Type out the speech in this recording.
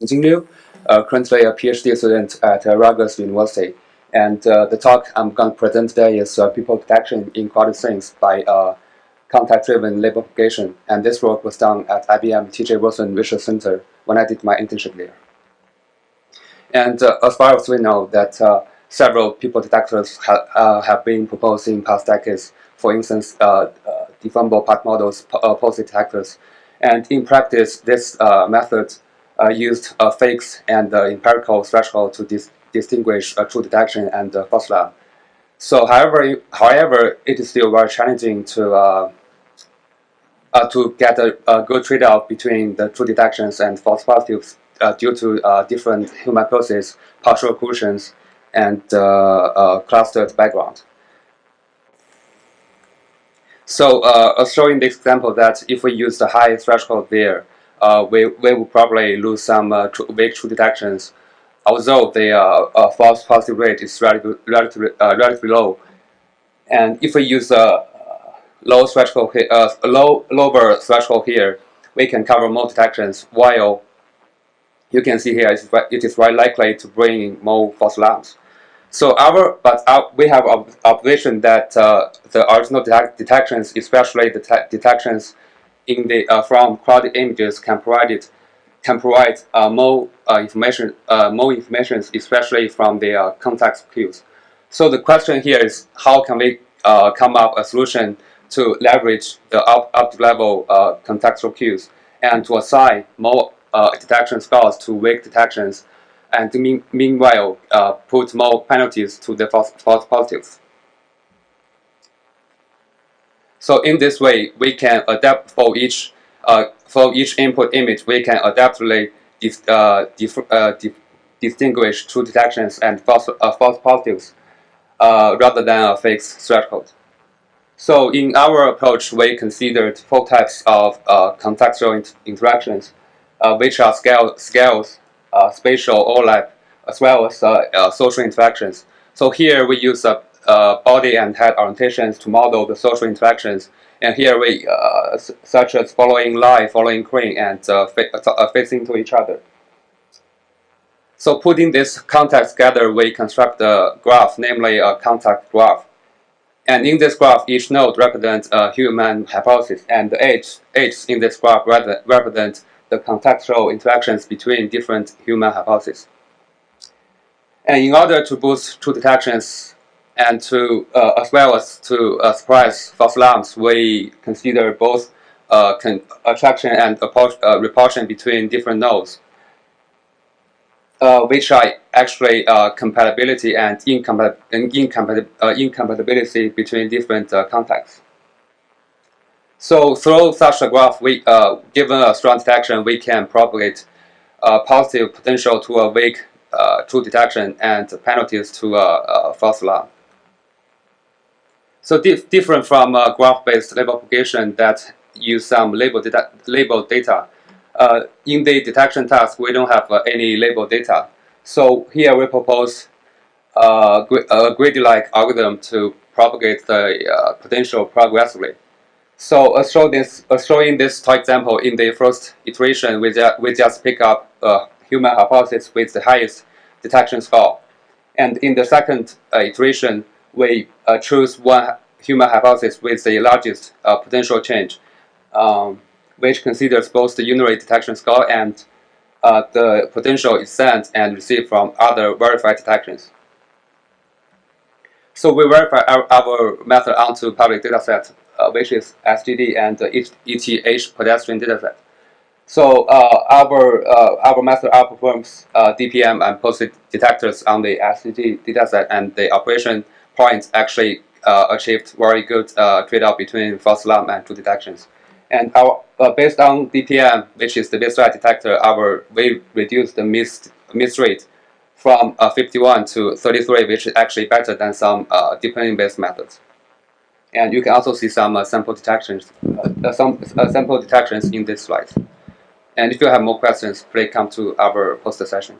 Jing Liu, currently a PhD student at Rutgers University. And the talk I'm going to present today is people detection in crowded scenes by contact-driven label propagation. And this work was done at IBM T.J. Wilson Research Center when I did my internship there. And as far as we know, that several people detectors have been proposed in past decades. For instance, deformable part models, pulse detectors. And in practice, this method used fakes and empirical threshold to distinguish true detection and false alarm. So, however, it is still very challenging to get a good trade-off between the true detections and false positives due to different human processes, partial occlusions, and clustered background. So, showing the example that if we use the high threshold there, we will probably lose some weak true detections, although the false positive rate is relatively low. And if we use a lower threshold here, we can cover more detections, while you can see here it is very likely to bring in more false alarms. So we have observation that the original detections, especially the detections in the from crowded images, can provide more information, especially from the context cues. So the question here is, how can we come up a solution to leverage the up-level contextual cues and to assign more detection scores to weak detections, and meanwhile put more penalties to the false positives. So in this way, we can adapt for each input image. We can adaptively distinguish true detections and false positives rather than a fixed threshold. So in our approach, we considered 4 types of contextual interactions, which are scales, spatial overlap, as well as social interactions. So here we use body and head orientations to model the social interactions. And here we, such as following line, following crane, and facing to each other. So putting this context together, we construct a graph, namely a contact graph. And in this graph, each node represents a human hypothesis, and the edges in this graph represent the contextual interactions between different human hypotheses. And in order to boost true detections and to as well as to suppress false alarms, we consider both attraction and repulsion between different nodes, which are actually compatibility and incompatibility between different contexts. So through such a graph, given a strong detection, we can propagate positive potential to a weak true detection and penalties to a false alarm. So different from graph-based label propagation that use some label data. In the detection task, we don't have any label data. So here we propose a greedy-like algorithm to propagate the potential progressively. So showing this example, in the first iteration, we just pick up a human hypothesis with the highest detection score. And in the second iteration, we choose one human hypothesis with the largest potential change, which considers both the unit detection score and the potential is sent and received from other verified detections. So we verify our method onto public dataset, which is SGD and ETH pedestrian dataset. So our method outperforms DPM and POSIT detectors on the SGD dataset, and the operation points actually achieved very good trade-off between false alarm and true detections. And based on DPM, which is the baseline detector, we reduced the miss rate from 51 to 33, which is actually better than some deep learning-based methods. And you can also see some sample detections in this slide. And if you have more questions, please come to our poster session.